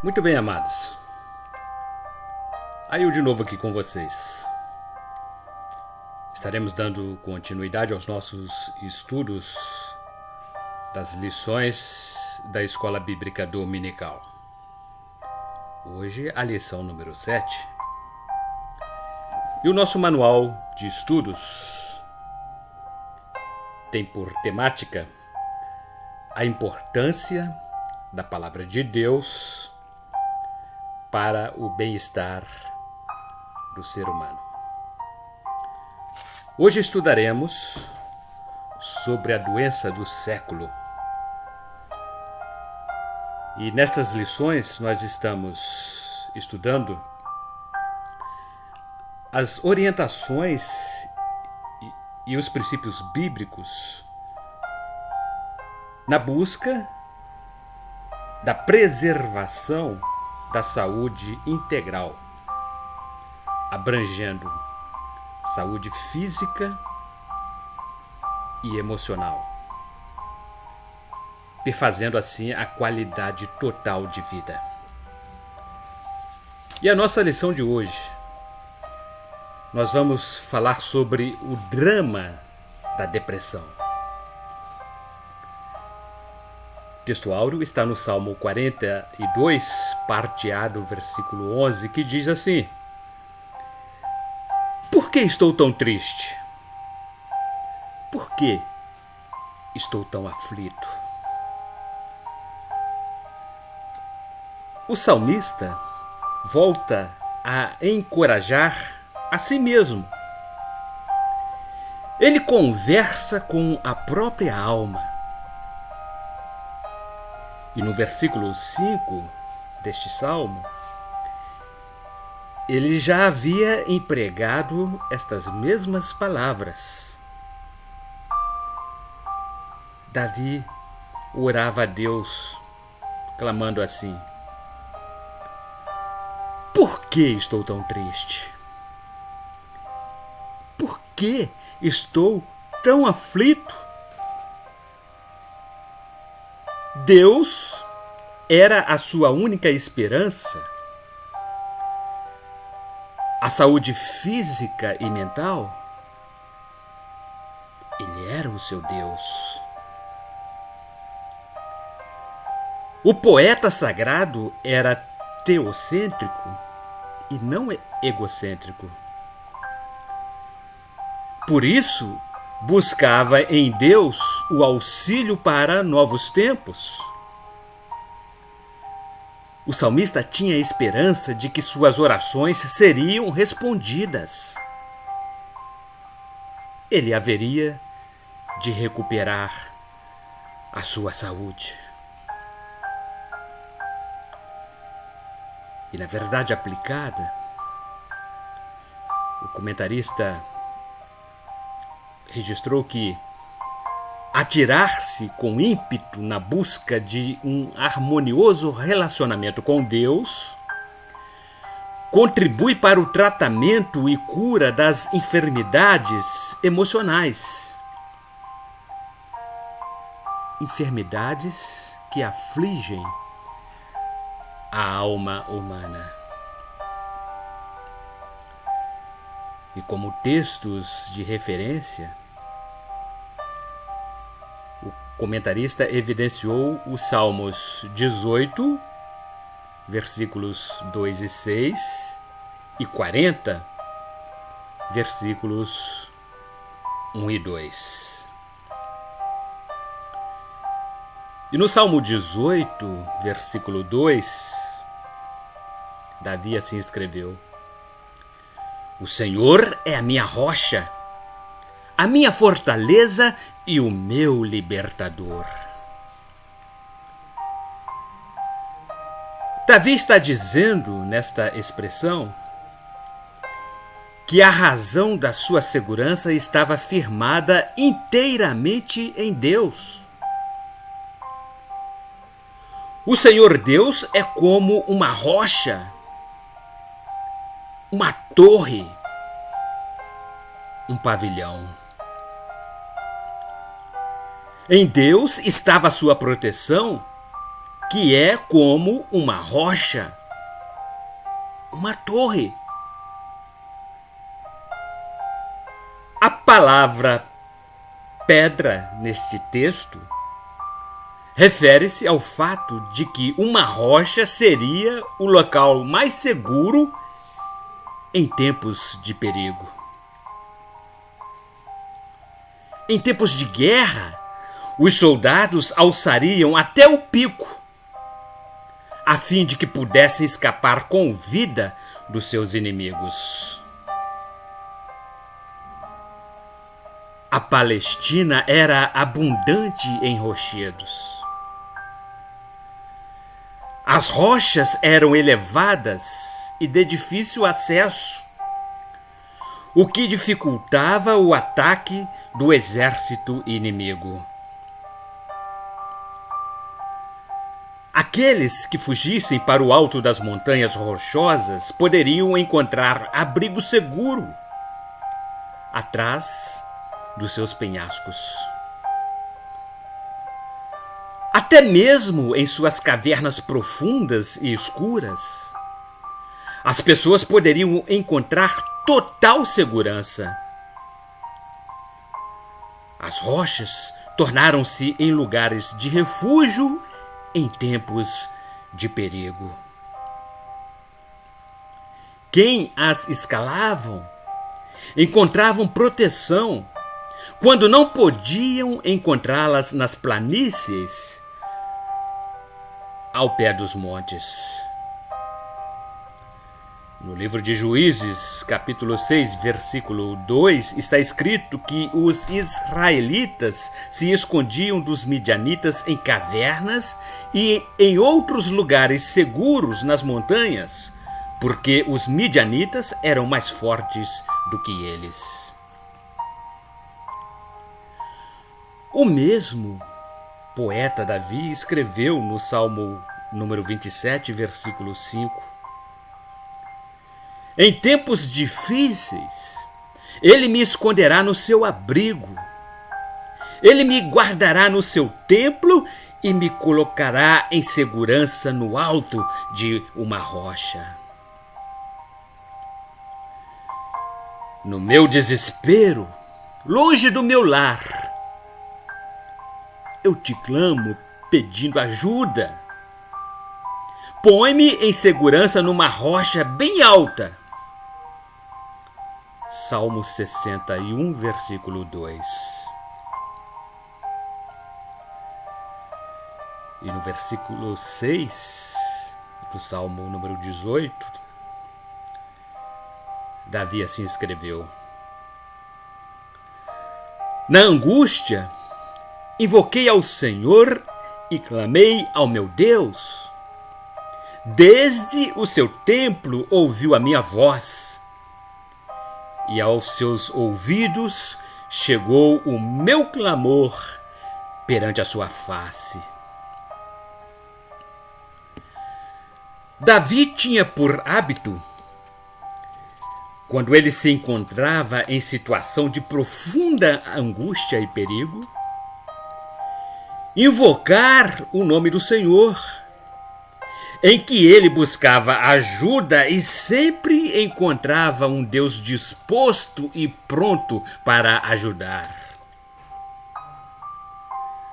Muito bem, amados. Aí eu de novo aqui com vocês. Estaremos dando continuidade aos nossos estudos das lições da Escola Bíblica Dominical. Hoje a lição número 7. E o nosso manual de estudos tem por temática a importância da Palavra de Deus para o bem-estar do ser humano. Hoje estudaremos sobre a doença do século. E nestas lições nós estamos estudando as orientações e os princípios bíblicos na busca da preservação da saúde integral, abrangendo saúde física e emocional, perfazendo assim a qualidade total de vida. E a nossa lição de hoje, nós vamos falar sobre o drama da depressão. O texto áureo está no Salmo 42, parte A do versículo 11, que diz assim: Por que estou tão triste? Por que estou tão aflito? O salmista volta a encorajar a si mesmo. Ele conversa com a própria alma. E no versículo 5 deste salmo, ele já havia empregado estas mesmas palavras. Davi orava a Deus, clamando assim: Por que estou tão triste? Por que estou tão aflito? Deus era a sua única esperança. A saúde física e mental, Ele era o seu Deus. O poeta sagrado era teocêntrico e não egocêntrico. Por isso, buscava em Deus o auxílio para novos tempos. O salmista tinha a esperança de que suas orações seriam respondidas. Ele haveria de recuperar a sua saúde. E na verdade aplicada, o comentarista registrou que atirar-se com ímpeto na busca de um harmonioso relacionamento com Deus contribui para o tratamento e cura das enfermidades emocionais. Enfermidades que afligem a alma humana. E como textos de referência, o comentarista evidenciou os Salmos 18, versículos 2 e 6, e 40, versículos 1 e 2. E no Salmo 18, versículo 2, Davi assim escreveu: O Senhor é a minha rocha, a minha fortaleza e o meu libertador. Davi está dizendo nesta expressão que a razão da sua segurança estava firmada inteiramente em Deus. O Senhor Deus é como uma rocha, uma torre, um pavilhão. Em Deus estava a sua proteção que é como uma rocha, uma torre. A palavra pedra neste texto refere-se ao fato de que uma rocha seria o local mais seguro em tempos de perigo. Em tempos de guerra, os soldados alçariam até o pico, a fim de que pudessem escapar com vida dos seus inimigos. A Palestina era abundante em rochedos. As rochas eram elevadas e de difícil acesso, o que dificultava o ataque do exército inimigo. Aqueles que fugissem para o alto das montanhas rochosas poderiam encontrar abrigo seguro atrás dos seus penhascos. Até mesmo em suas cavernas profundas e escuras, as pessoas poderiam encontrar total segurança. As rochas tornaram-se em lugares de refúgio em tempos de perigo. Quem as escalavam encontravam proteção quando não podiam encontrá-las nas planícies ao pé dos montes. No livro de Juízes, capítulo 6, versículo 2, está escrito que os israelitas se escondiam dos midianitas em cavernas e em outros lugares seguros nas montanhas, porque os midianitas eram mais fortes do que eles. O mesmo poeta Davi escreveu no Salmo número 27, versículo 5: em tempos difíceis, ele me esconderá no seu abrigo. Ele me guardará no seu templo e me colocará em segurança no alto de uma rocha. No meu desespero, longe do meu lar, eu te clamo pedindo ajuda. Põe-me em segurança numa rocha bem alta. Salmo 61, versículo 2. E no versículo 6 do Salmo número 18, Davi assim escreveu: na angústia, invoquei ao Senhor e clamei ao meu Deus. Desde o seu templo ouviu a minha voz, e aos seus ouvidos chegou o meu clamor perante a sua face. Davi tinha por hábito, quando ele se encontrava em situação de profunda angústia e perigo, invocar o nome do Senhor, em que ele buscava ajuda e sempre encontrava um Deus disposto e pronto para ajudar.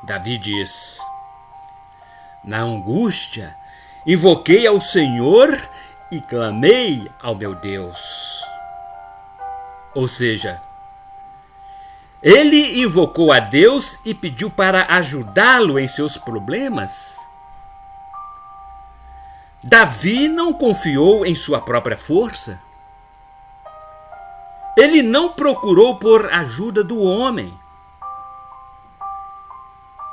Davi diz: na angústia, invoquei ao Senhor e clamei ao meu Deus. Ou seja, ele invocou a Deus e pediu para ajudá-lo em seus problemas. Davi não confiou em sua própria força. Ele não procurou por ajuda do homem.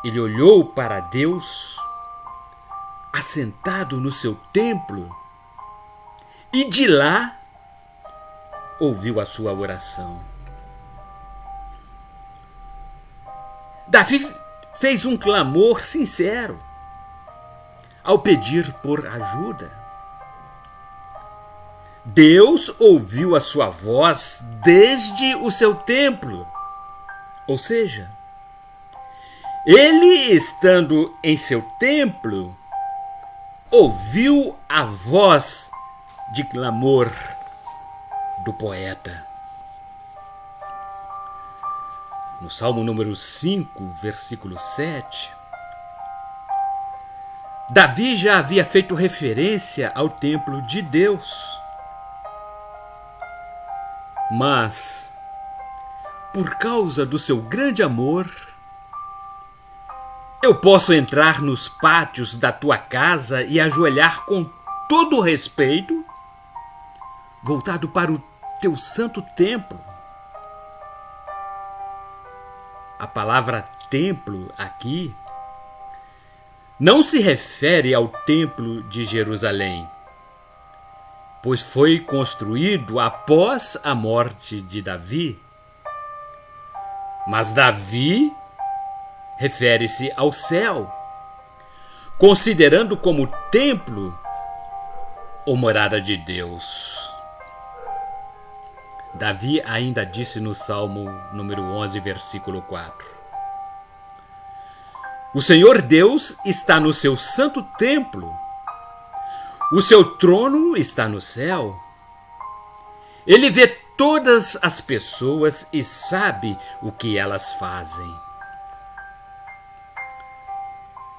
Ele olhou para Deus, assentado no seu templo, e de lá ouviu a sua oração. Davi fez um clamor sincero ao pedir por ajuda. Deus ouviu a sua voz desde o seu templo. Ou seja, ele estando em seu templo, ouviu a voz de clamor do poeta. No Salmo número 5, versículo 7, Davi já havia feito referência ao templo de Deus. Mas, por causa do seu grande amor, eu posso entrar nos pátios da tua casa e ajoelhar com todo o respeito, voltado para o teu santo templo. A palavra templo aqui não se refere ao templo de Jerusalém, pois foi construído após a morte de Davi. Mas Davi refere-se ao céu, considerando como templo ou morada de Deus. Davi ainda disse no Salmo número 11, versículo 4: O Senhor Deus está no seu santo templo, o seu trono está no céu. Ele vê todas as pessoas e sabe o que elas fazem.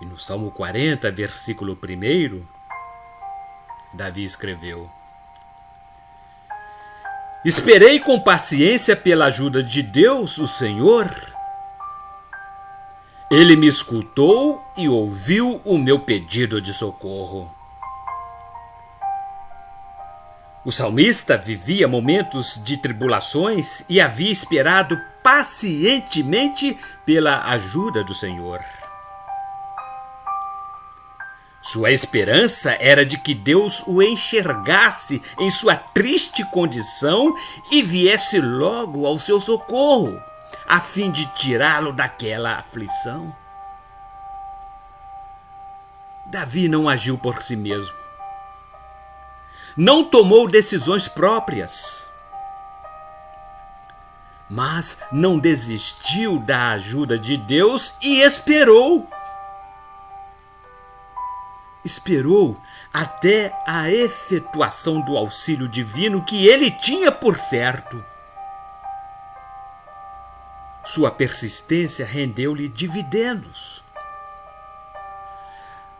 E no Salmo 40, versículo 1, Davi escreveu: Esperei com paciência pela ajuda de Deus, o Senhor. Ele me escutou e ouviu o meu pedido de socorro. O salmista vivia momentos de tribulações e havia esperado pacientemente pela ajuda do Senhor. Sua esperança era de que Deus o enxergasse em sua triste condição e viesse logo ao seu socorro, a fim de tirá-lo daquela aflição. Davi não agiu por si mesmo. Não tomou decisões próprias, mas não desistiu da ajuda de Deus e esperou. Esperou até a efetuação do auxílio divino que ele tinha por certo. Sua persistência rendeu-lhe dividendos.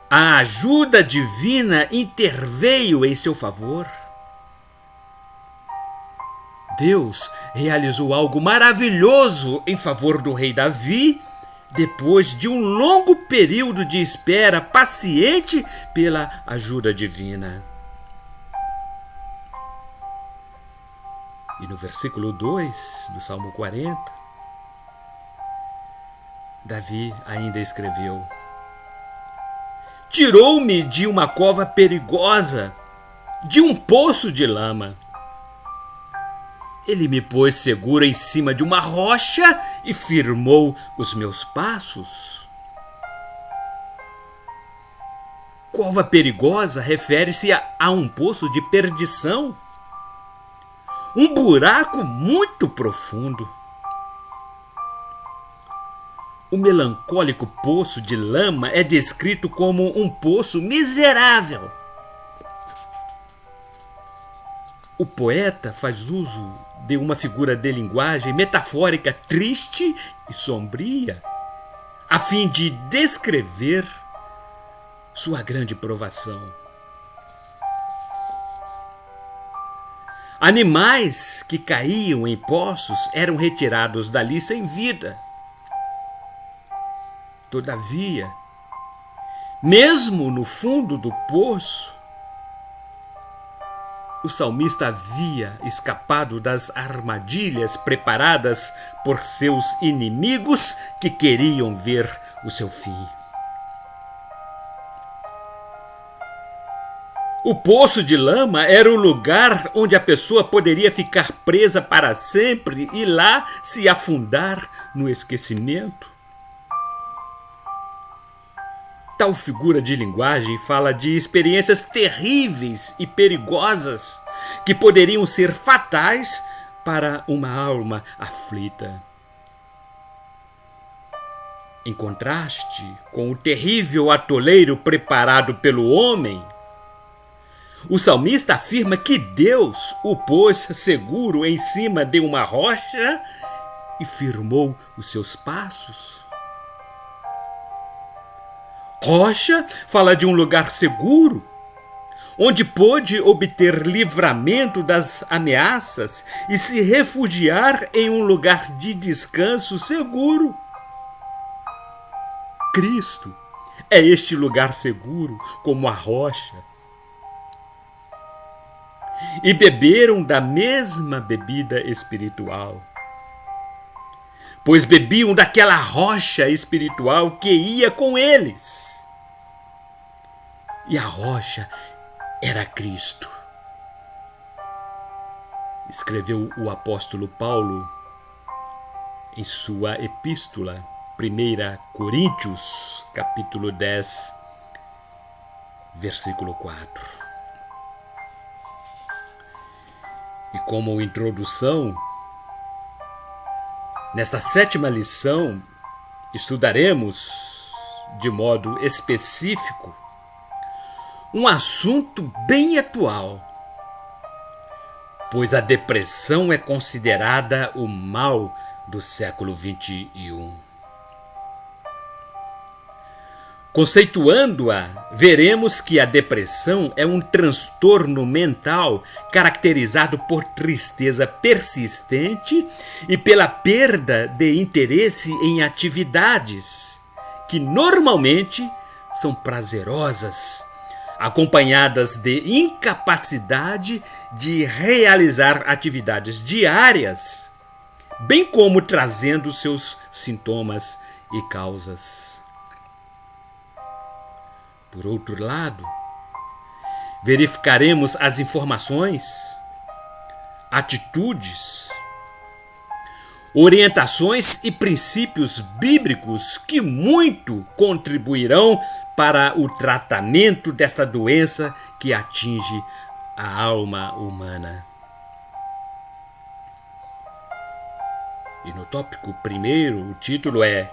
A ajuda divina interveio em seu favor. Deus realizou algo maravilhoso em favor do rei Davi, depois de um longo período de espera paciente pela ajuda divina. E no versículo 2 do Salmo 40, Davi ainda escreveu: Tirou-me de uma cova perigosa, de um poço de lama. Ele me pôs seguro em cima de uma rocha e firmou os meus passos. Cova perigosa refere-se a um poço de perdição, um buraco muito profundo. O melancólico poço de lama é descrito como um poço miserável. O poeta faz uso de uma figura de linguagem metafórica triste e sombria, a fim de descrever sua grande provação. Animais que caíam em poços eram retirados dali sem vida. Todavia, mesmo no fundo do poço, o salmista havia escapado das armadilhas preparadas por seus inimigos que queriam ver o seu fim. O poço de lama era o lugar onde a pessoa poderia ficar presa para sempre e lá se afundar no esquecimento. Tal figura de linguagem fala de experiências terríveis e perigosas que poderiam ser fatais para uma alma aflita. Em contraste com o terrível atoleiro preparado pelo homem, o salmista afirma que Deus o pôs seguro em cima de uma rocha e firmou os seus passos. Rocha fala de um lugar seguro, onde pôde obter livramento das ameaças e se refugiar em um lugar de descanso seguro. Cristo é este lugar seguro, como a rocha. E beberam da mesma bebida espiritual, pois bebiam daquela rocha espiritual que ia com eles. E a rocha era Cristo. Escreveu o apóstolo Paulo em sua epístola, 1 Coríntios, capítulo 10, versículo 4. E como introdução, nesta 7ª lição, estudaremos de modo específico um assunto bem atual, pois a depressão é considerada o mal do século XXI. Conceituando-a, veremos que a depressão é um transtorno mental caracterizado por tristeza persistente e pela perda de interesse em atividades que normalmente são prazerosas, acompanhadas de incapacidade de realizar atividades diárias, bem como trazendo seus sintomas e causas. Por outro lado, verificaremos as informações, atitudes, orientações e princípios bíblicos que muito contribuirão para o tratamento desta doença que atinge a alma humana. E no tópico primeiro, o título é: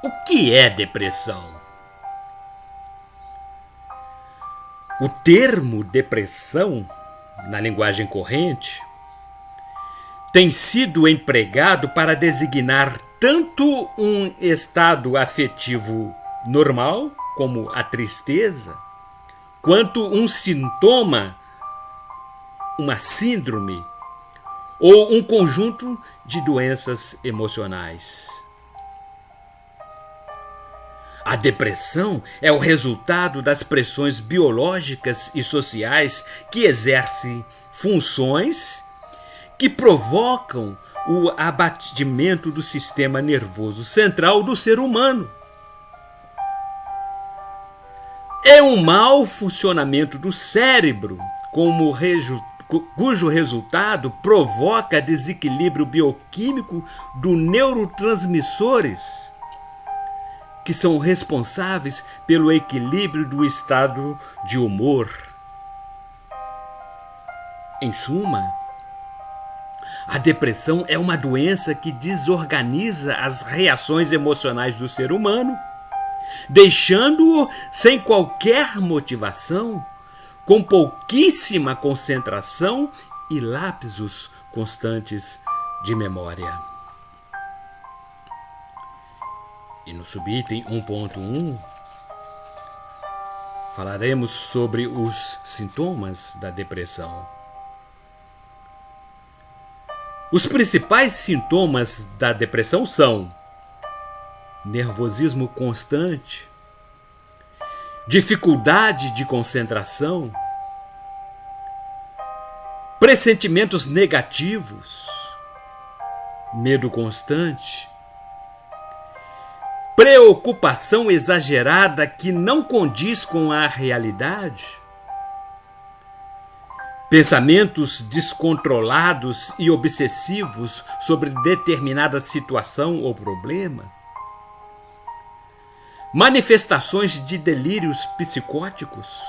o que é depressão? O termo depressão, na linguagem corrente, tem sido empregado para designar tanto um estado afetivo normal, como a tristeza, quanto um sintoma, uma síndrome ou um conjunto de doenças emocionais. A depressão é o resultado das pressões biológicas e sociais que exercem funções que provocam o abatimento do sistema nervoso central do ser humano. É um mau funcionamento do cérebro, cujo resultado provoca desequilíbrio bioquímico dos neurotransmissores, que são responsáveis pelo equilíbrio do estado de humor. Em suma, a depressão é uma doença que desorganiza as reações emocionais do ser humano, deixando-o sem qualquer motivação, com pouquíssima concentração e lapsos constantes de memória. E no subitem 1.1 falaremos sobre os sintomas da depressão. Os principais sintomas da depressão são nervosismo constante, dificuldade de concentração, pressentimentos negativos, medo constante, preocupação exagerada que não condiz com a realidade, pensamentos descontrolados e obsessivos sobre determinada situação ou problema, manifestações de delírios psicóticos,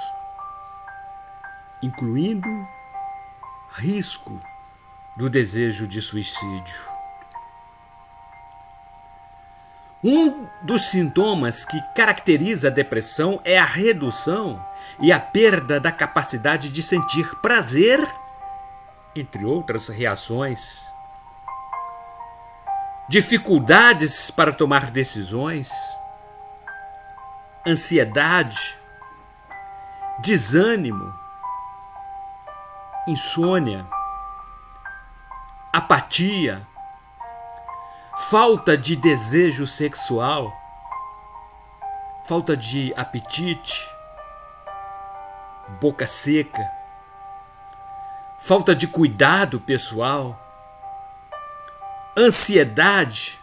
incluindo risco do desejo de suicídio. Um dos sintomas que caracteriza a depressão é a redução e a perda da capacidade de sentir prazer, entre outras reações. Dificuldades para tomar decisões, ansiedade, desânimo, insônia, apatia, falta de desejo sexual, falta de apetite, boca seca, falta de cuidado pessoal, ansiedade,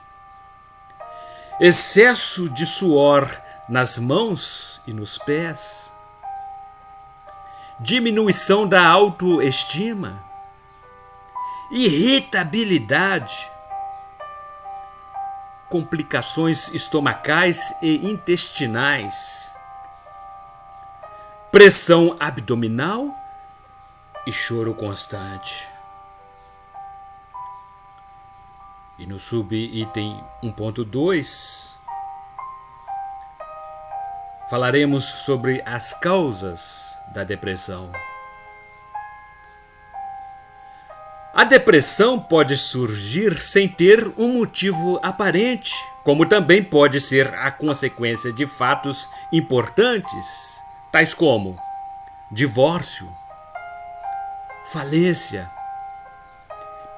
excesso de suor nas mãos e nos pés, diminuição da autoestima, irritabilidade, complicações estomacais e intestinais, pressão abdominal e choro constante. E no subitem 1.2, falaremos sobre as causas da depressão. A depressão pode surgir sem ter um motivo aparente, como também pode ser a consequência de fatos importantes, tais como divórcio, falência,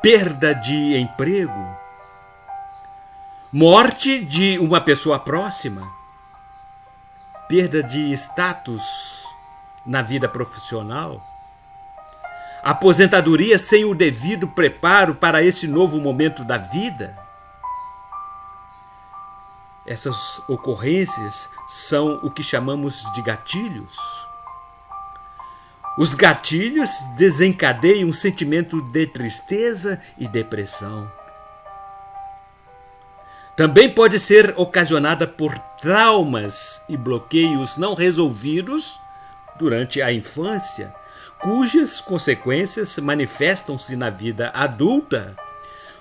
perda de emprego, morte de uma pessoa próxima, perda de status na vida profissional, aposentadoria sem o devido preparo para esse novo momento da vida. Essas ocorrências são o que chamamos de gatilhos. Os gatilhos desencadeiam um sentimento de tristeza e depressão. Também pode ser ocasionada por traumas e bloqueios não resolvidos durante a infância, cujas consequências manifestam-se na vida adulta,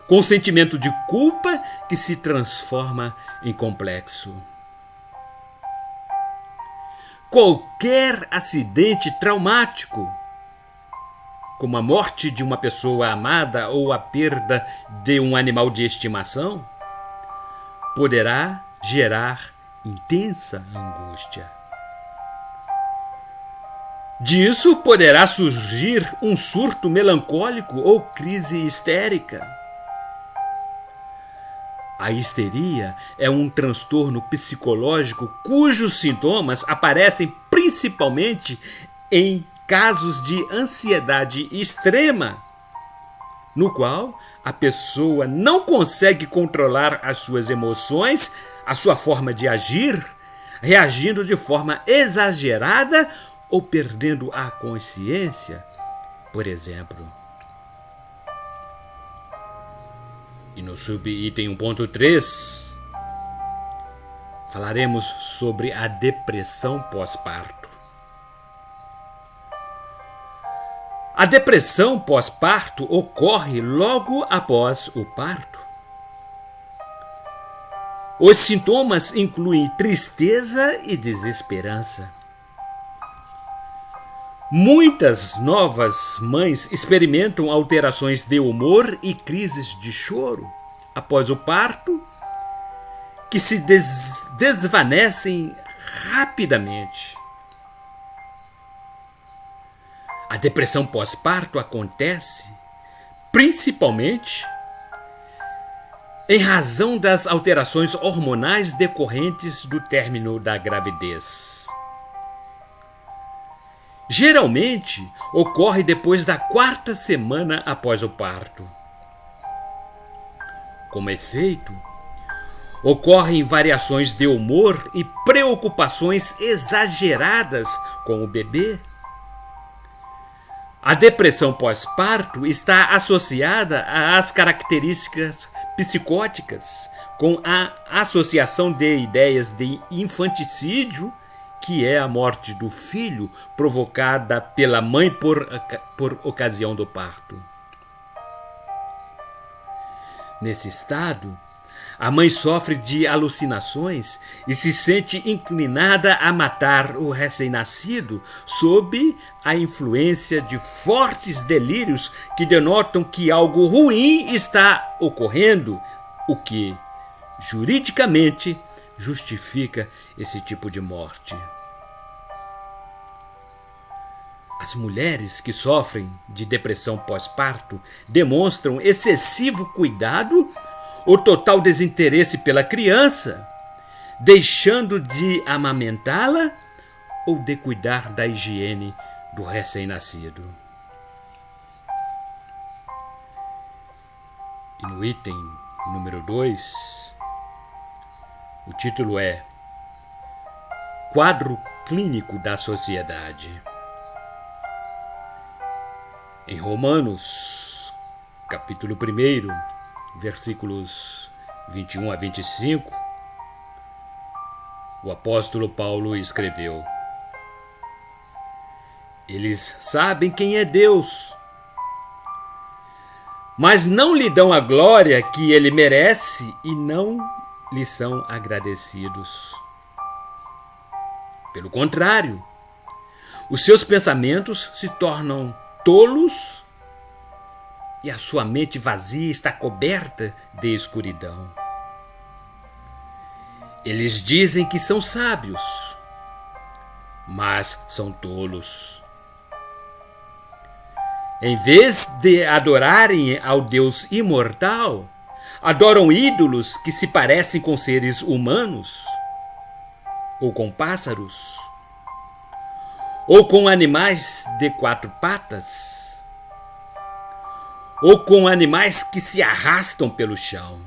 com sentimento de culpa que se transforma em complexo. Qualquer acidente traumático, como a morte de uma pessoa amada ou a perda de um animal de estimação, poderá gerar intensa angústia. Disso poderá surgir um surto melancólico ou crise histérica. A histeria é um transtorno psicológico cujos sintomas aparecem principalmente em casos de ansiedade extrema, no qual a pessoa não consegue controlar as suas emoções, a sua forma de agir, reagindo de forma exagerada ou perdendo a consciência, por exemplo. E no subitem 1.3, falaremos sobre a depressão pós-parto. A depressão pós-parto ocorre logo após o parto. Os sintomas incluem tristeza e desesperança. Muitas novas mães experimentam alterações de humor e crises de choro após o parto, que se desvanecem rapidamente. A depressão pós-parto acontece principalmente em razão das alterações hormonais decorrentes do término da gravidez. Geralmente, ocorre depois da 4ª semana após o parto. Como efeito, ocorrem variações de humor e preocupações exageradas com o bebê. A depressão pós-parto está associada às características psicóticas, com a associação de ideias de infanticídio, que é a morte do filho provocada pela mãe por ocasião do parto. Nesse estado, A mãe sofre de alucinações e se sente inclinada a matar o recém-nascido sob a influência de fortes delírios que denotam que algo ruim está ocorrendo, o que, juridicamente, justifica esse tipo de morte. As mulheres que sofrem de depressão pós-parto demonstram excessivo cuidado ou total desinteresse pela criança, deixando de amamentá-la ou de cuidar da higiene do recém-nascido. E no item número 2, o título é Quadro Clínico da Sociedade. Em Romanos, capítulo 1, versículos 21 a 25, o apóstolo Paulo escreveu: Eles sabem quem é Deus, mas não lhe dão a glória que ele merece e não lhe são agradecidos. Pelo contrário, os seus pensamentos se tornam tolos e a sua mente vazia está coberta de escuridão. Eles dizem que são sábios, mas são tolos. Em vez de adorarem ao Deus imortal, adoram ídolos que se parecem com seres humanos, ou com pássaros, ou com animais de 4 patas, ou com animais que se arrastam pelo chão.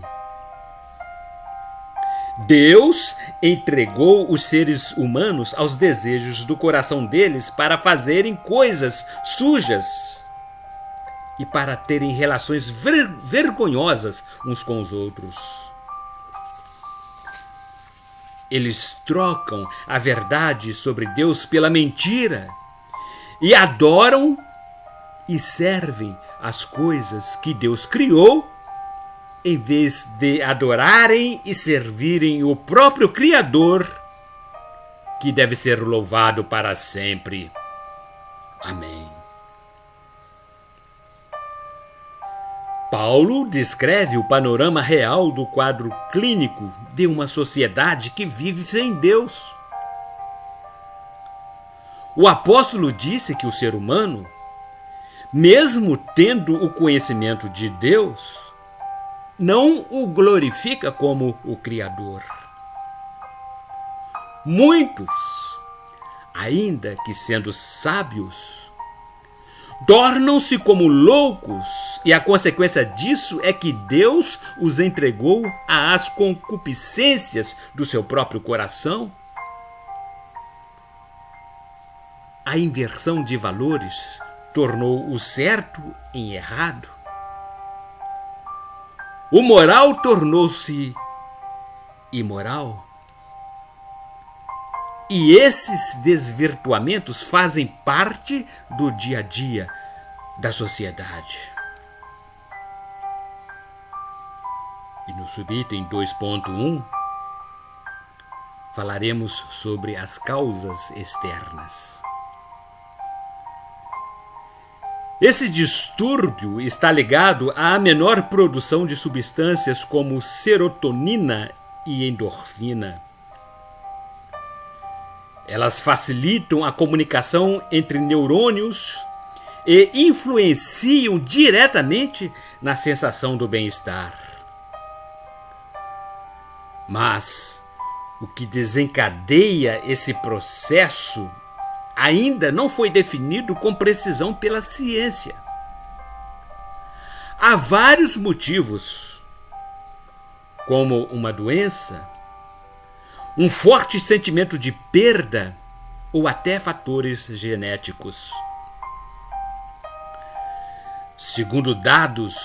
Deus entregou os seres humanos aos desejos do coração deles para fazerem coisas sujas e para terem relações vergonhosas uns com os outros. Eles trocam a verdade sobre Deus pela mentira e adoram e servem as coisas que Deus criou, em vez de adorarem e servirem o próprio Criador, que deve ser louvado para sempre. Amém. Paulo descreve o panorama real do quadro clínico de uma sociedade que vive sem Deus. O apóstolo disse que o ser humano, mesmo tendo o conhecimento de Deus, não o glorifica como o Criador. Muitos, ainda que sendo sábios, tornam-se como loucos, e a consequência disso é que Deus os entregou às concupiscências do seu próprio coração. A inversão de valores tornou o certo em errado. O moral tornou-se imoral. E esses desvirtuamentos fazem parte do dia a dia da sociedade. E no subitem 2.1 falaremos sobre as causas externas. Esse distúrbio está ligado à menor produção de substâncias como serotonina e endorfina. Elas facilitam a comunicação entre neurônios e influenciam diretamente na sensação do bem-estar. Mas o que desencadeia esse processo ainda não foi definido com precisão pela ciência. Há vários motivos, como uma doença, um forte sentimento de perda ou até fatores genéticos. Segundo dados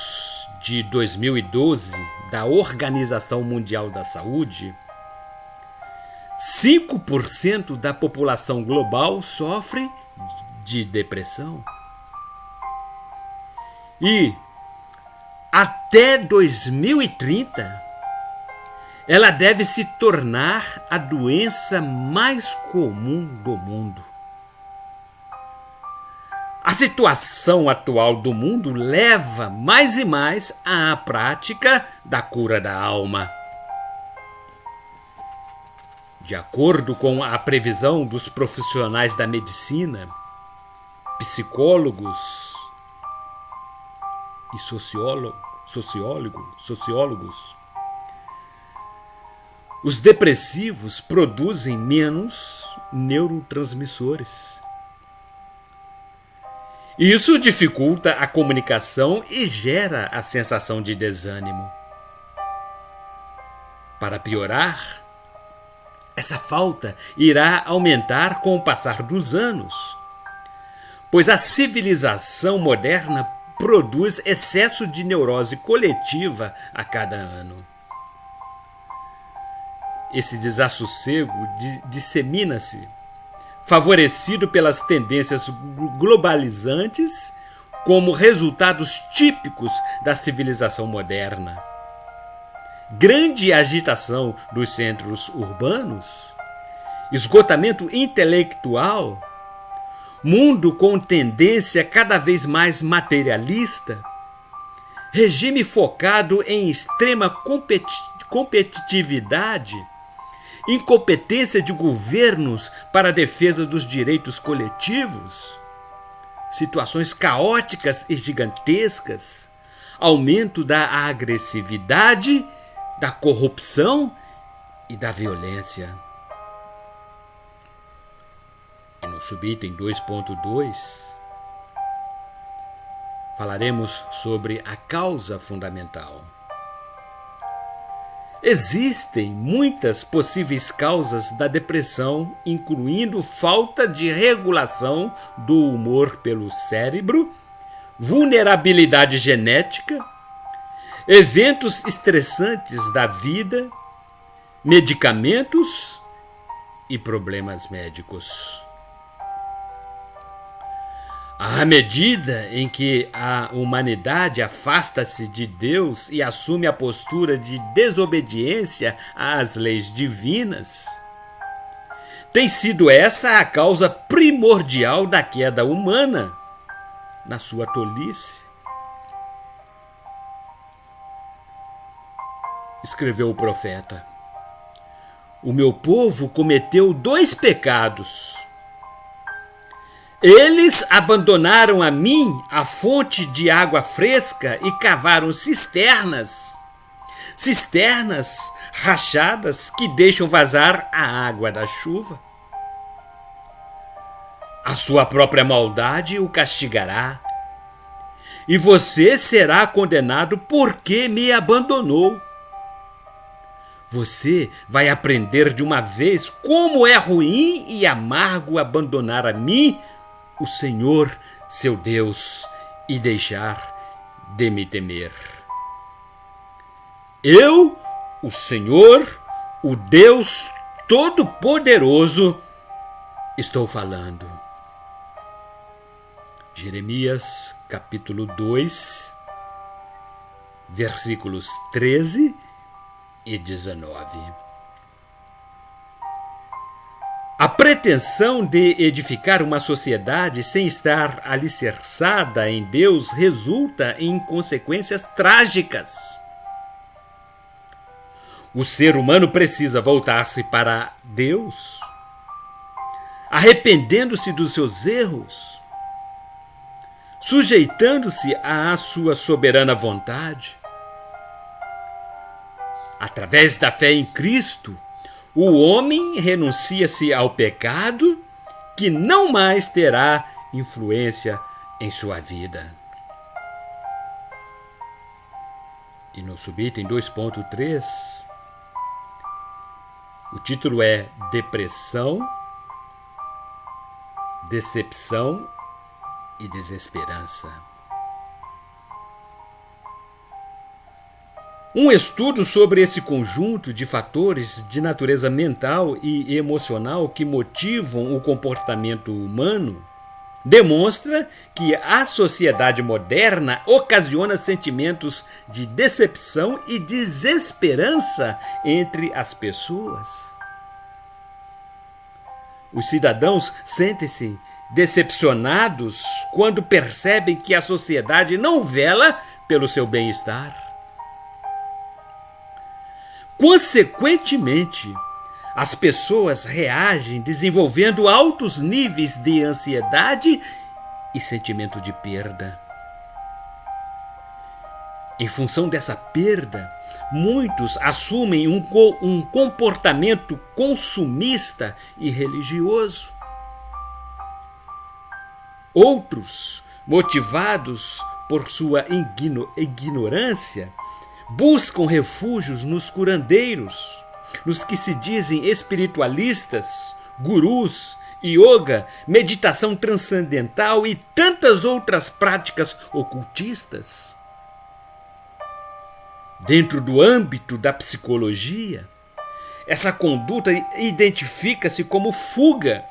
de 2012 da Organização Mundial da Saúde, 5% da população global sofre de depressão. E até 2030, ela deve se tornar a doença mais comum do mundo. A situação atual do mundo leva mais e mais à prática da cura da alma. De acordo com a previsão dos profissionais da medicina, psicólogos e sociólogos, os depressivos produzem menos neurotransmissores. Isso dificulta a comunicação e gera a sensação de desânimo. Para piorar, essa falta irá aumentar com o passar dos anos, pois a civilização moderna produz excesso de neurose coletiva a cada ano. Esse desassossego dissemina-se, favorecido pelas tendências globalizantes como resultados típicos da civilização moderna. Grande agitação dos centros urbanos, esgotamento intelectual, mundo com tendência cada vez mais materialista, regime focado em extrema competitividade, incompetência de governos para a defesa dos direitos coletivos, situações caóticas e gigantescas, aumento da agressividade, da corrupção e da violência. E no subitem 2.2 falaremos sobre a causa fundamental. Existem muitas possíveis causas da depressão, incluindo falta de regulação do humor pelo cérebro, vulnerabilidade genética, eventos estressantes da vida, medicamentos e problemas médicos. À medida em que a humanidade afasta-se de Deus e assume a postura de desobediência às leis divinas, tem sido essa a causa primordial da queda humana, na sua tolice. Escreveu o profeta: o meu povo cometeu 2 pecados. Eles abandonaram a mim a fonte de água fresca e cavaram cisternas rachadas que deixam vazar a água da chuva. A sua própria maldade o castigará, e você será condenado porque me abandonou. Você vai aprender de uma vez como é ruim e amargo abandonar a mim, o Senhor, seu Deus, e deixar de me temer. Eu, o Senhor, o Deus Todo-Poderoso, estou falando. Jeremias, capítulo 2, versículos 13 e 19. A pretensão de edificar uma sociedade sem estar alicerçada em Deus resulta em consequências trágicas. O ser humano precisa voltar-se para Deus, arrependendo-se dos seus erros, sujeitando-se à sua soberana vontade. Através da fé em Cristo, o homem renuncia-se ao pecado, que não mais terá influência em sua vida. E no subitem 2.3, o título é Depressão, Decepção e Desesperança. Um estudo sobre esse conjunto de fatores de natureza mental e emocional que motivam o comportamento humano demonstra que a sociedade moderna ocasiona sentimentos de decepção e desesperança entre as pessoas. Os cidadãos sentem-se decepcionados quando percebem que a sociedade não vela pelo seu bem-estar. Consequentemente, as pessoas reagem desenvolvendo altos níveis de ansiedade e sentimento de perda. Em função dessa perda, muitos assumem um comportamento consumista e religioso. Outros, motivados por sua ignorância, buscam refúgios nos curandeiros, nos que se dizem espiritualistas, gurus, yoga, meditação transcendental e tantas outras práticas ocultistas. Dentro do âmbito da psicologia, essa conduta identifica-se como fuga,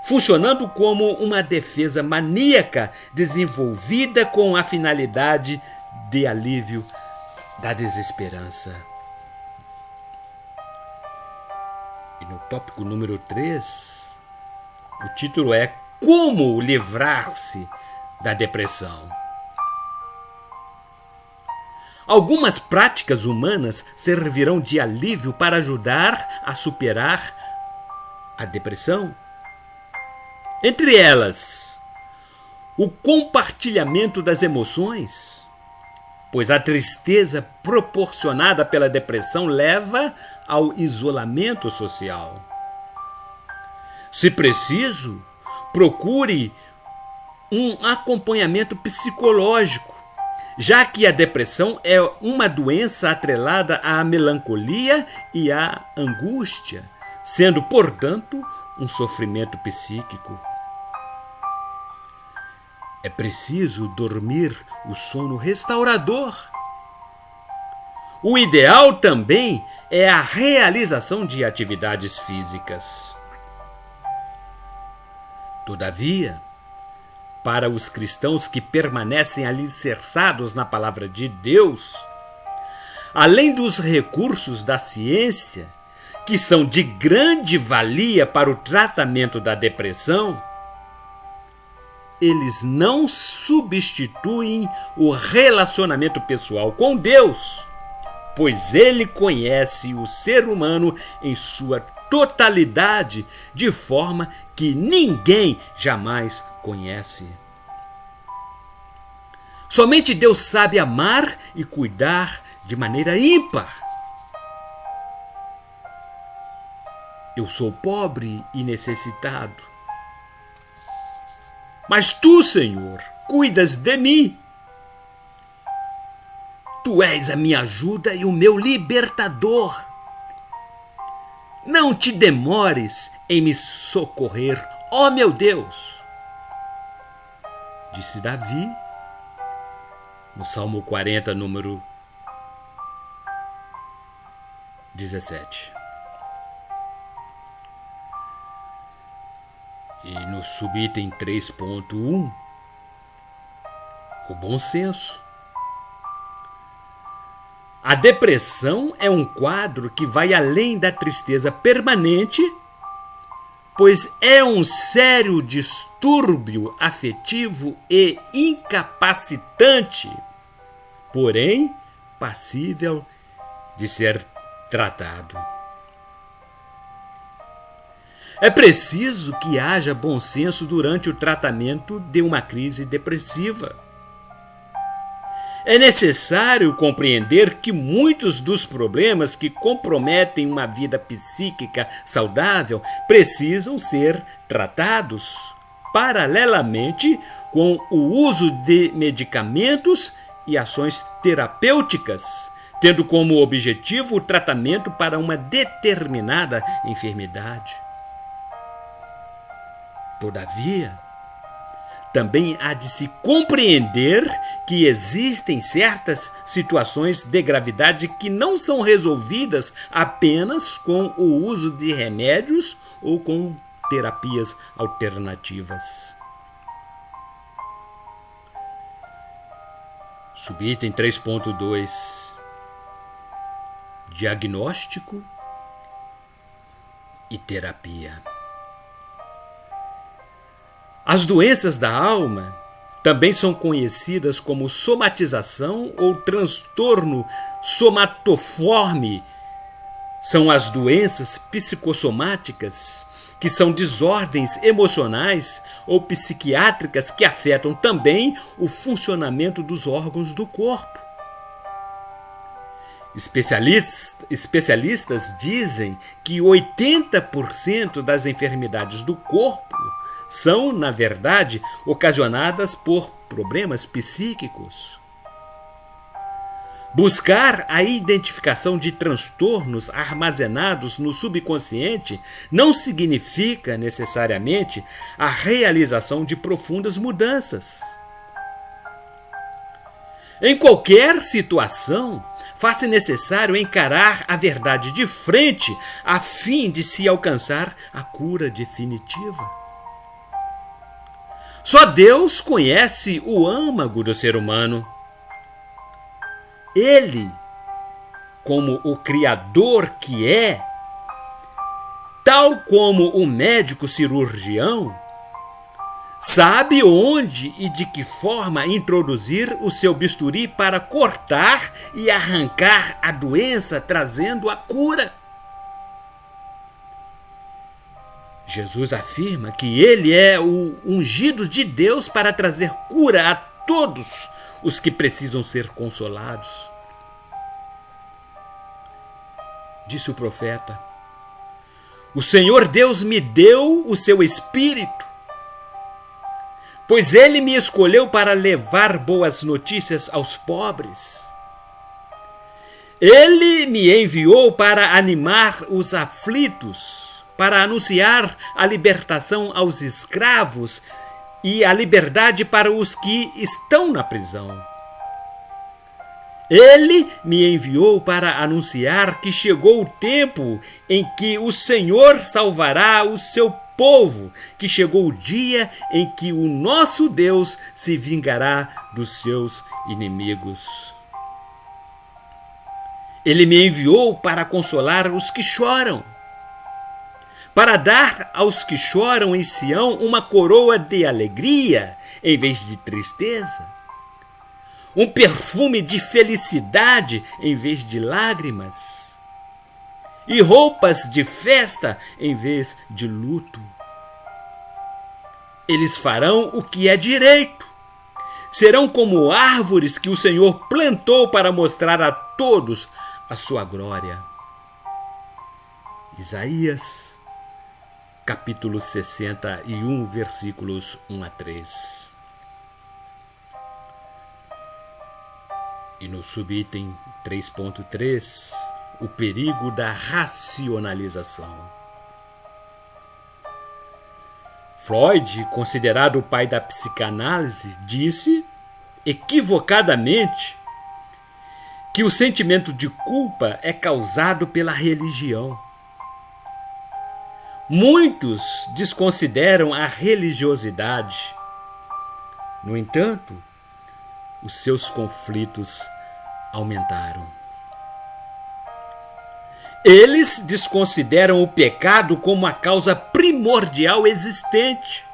funcionando como uma defesa maníaca desenvolvida com a finalidade de alívio da desesperança. E no tópico número 3, o título é Como livrar-se da depressão. Algumas práticas humanas servirão de alívio para ajudar a superar a depressão. Entre elas, o compartilhamento das emoções, pois a tristeza proporcionada pela depressão leva ao isolamento social. Se preciso, procure um acompanhamento psicológico, já que a depressão é uma doença atrelada à melancolia e à angústia, sendo, portanto, um sofrimento psíquico. É preciso dormir o sono restaurador. O ideal também é a realização de atividades físicas. Todavia, para os cristãos que permanecem alicerçados na palavra de Deus, além dos recursos da ciência, que são de grande valia para o tratamento da depressão, eles não substituem o relacionamento pessoal com Deus, pois Ele conhece o ser humano em sua totalidade, de forma que ninguém jamais conhece. Somente Deus sabe amar e cuidar de maneira ímpar. Eu sou pobre e necessitado, mas Tu, Senhor, cuidas de mim. Tu és a minha ajuda e o meu libertador. Não te demores em me socorrer, ó meu Deus. Disse Davi, no Salmo 40, número 17. E no subitem 3.1, o bom senso. A depressão é um quadro que vai além da tristeza permanente, pois é um sério distúrbio afetivo e incapacitante, porém passível de ser tratado. É preciso que haja bom senso durante o tratamento de uma crise depressiva. É necessário compreender que muitos dos problemas que comprometem uma vida psíquica saudável precisam ser tratados paralelamente com o uso de medicamentos e ações terapêuticas, tendo como objetivo o tratamento para uma determinada enfermidade. Todavia, também há de se compreender que existem certas situações de gravidade que não são resolvidas apenas com o uso de remédios ou com terapias alternativas. Subitem 3.2 Diagnóstico e terapia. As doenças da alma também são conhecidas como somatização ou transtorno somatoforme. São as doenças psicossomáticas, que são desordens emocionais ou psiquiátricas que afetam também o funcionamento dos órgãos do corpo. Especialistas dizem que 80% das enfermidades do corpo são, na verdade, ocasionadas por problemas psíquicos. Buscar a identificação de transtornos armazenados no subconsciente não significa necessariamente a realização de profundas mudanças. Em qualquer situação, faz-se necessário encarar a verdade de frente a fim de se alcançar a cura definitiva. Só Deus conhece o âmago do ser humano. Ele, como o Criador que é, tal como o médico cirurgião, sabe onde e de que forma introduzir o seu bisturi para cortar e arrancar a doença, trazendo a cura. Jesus afirma que ele é o ungido de Deus para trazer cura a todos os que precisam ser consolados. Disse o profeta: o Senhor Deus me deu o seu Espírito, pois ele me escolheu para levar boas notícias aos pobres. Ele me enviou para animar os aflitos, para anunciar a libertação aos escravos e a liberdade para os que estão na prisão. Ele me enviou para anunciar que chegou o tempo em que o Senhor salvará o seu povo, que chegou o dia em que o nosso Deus se vingará dos seus inimigos. Ele me enviou para consolar os que choram, para dar aos que choram em Sião uma coroa de alegria em vez de tristeza, um perfume de felicidade em vez de lágrimas, e roupas de festa em vez de luto. Eles farão o que é direito, serão como árvores que o Senhor plantou para mostrar a todos a sua glória. Isaías capítulo 61, versículos 1 a 3. E no subitem 3.3, o perigo da racionalização. Freud, considerado o pai da psicanálise, disse, equivocadamente, que o sentimento de culpa é causado pela religião. Muitos desconsideram a religiosidade. No entanto, os seus conflitos aumentaram. Eles desconsideram o pecado como a causa primordial existente.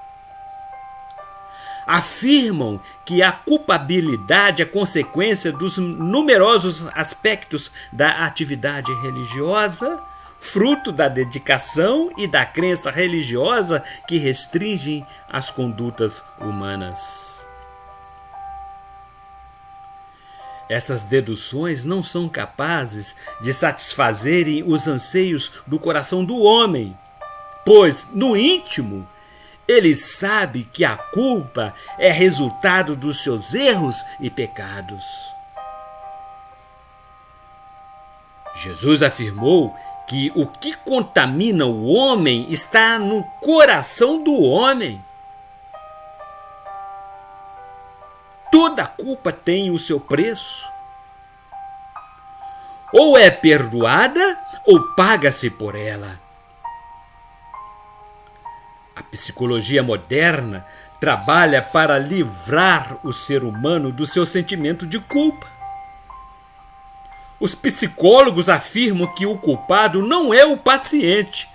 Afirmam que a culpabilidade é consequência dos numerosos aspectos da atividade religiosa, fruto da dedicação e da crença religiosa que restringem as condutas humanas. Essas deduções não são capazes de satisfazerem os anseios do coração do homem, pois, no íntimo, ele sabe que a culpa é resultado dos seus erros e pecados. Jesus afirmou que o que contamina o homem está no coração do homem. Toda culpa tem o seu preço. Ou é perdoada ou paga-se por ela. A psicologia moderna trabalha para livrar o ser humano do seu sentimento de culpa. Os psicólogos afirmam que o culpado não é o paciente,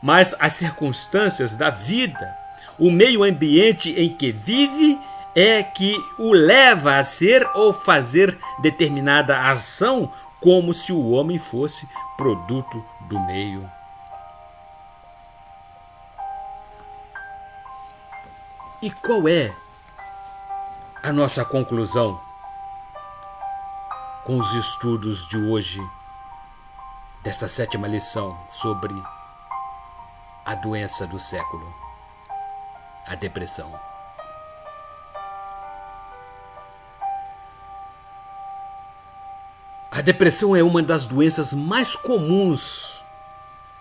mas as circunstâncias da vida, o meio ambiente em que vive é que o leva a ser ou fazer determinada ação, como se o homem fosse produto do meio. E qual é a nossa conclusão com os estudos de hoje, desta 7ª lição sobre a doença do século, a depressão? A depressão é uma das doenças mais comuns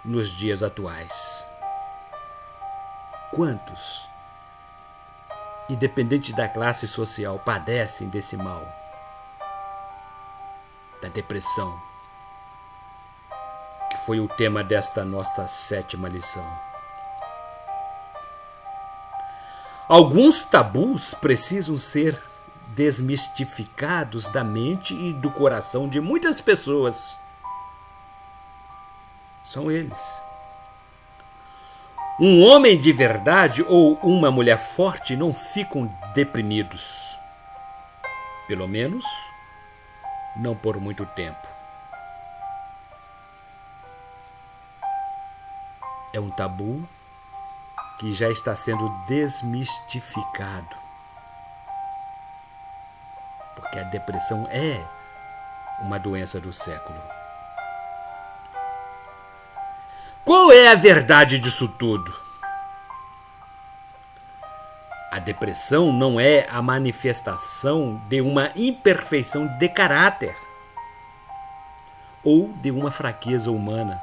nos dias atuais. Quantos, independente da classe social, padecem desse mal, da depressão, que foi o tema desta nossa 7ª lição. Alguns tabus precisam ser desmistificados da mente e do coração de muitas pessoas. São eles: um homem de verdade ou uma mulher forte não ficam deprimidos. Pelo menos, não por muito tempo. É um tabu que já está sendo desmistificado. Porque a depressão é uma doença do século. Qual é a verdade disso tudo? A depressão não é a manifestação de uma imperfeição de caráter ou de uma fraqueza humana.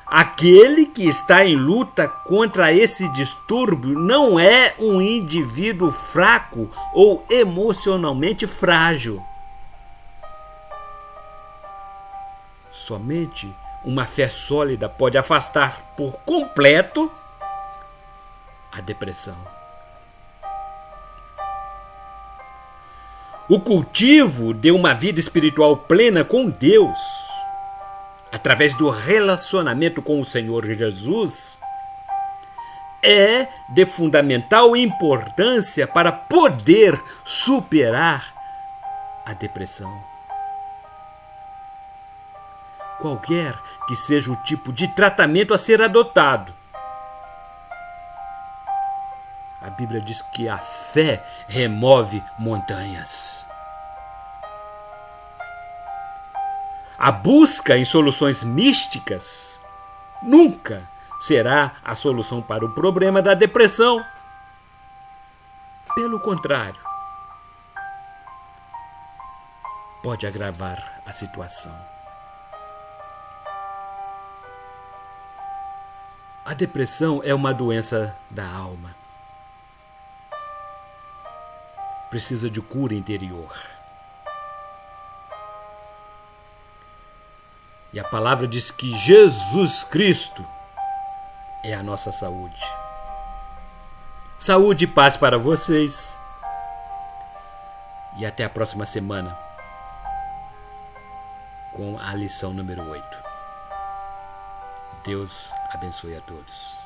Aquele que está em luta contra esse distúrbio não é um indivíduo fraco ou emocionalmente frágil. Somente uma fé sólida pode afastar por completo a depressão. O cultivo de uma vida espiritual plena com Deus, através do relacionamento com o Senhor Jesus, é de fundamental importância para poder superar a depressão. Qualquer que seja o tipo de tratamento a ser adotado, a Bíblia diz que a fé remove montanhas. A busca em soluções místicas nunca será a solução para o problema da depressão. Pelo contrário, pode agravar a situação. A depressão é uma doença da alma. Precisa de cura interior. E a palavra diz que Jesus Cristo é a nossa saúde. Saúde e paz para vocês. E até a próxima semana com a lição número 8. Deus abençoe a todos.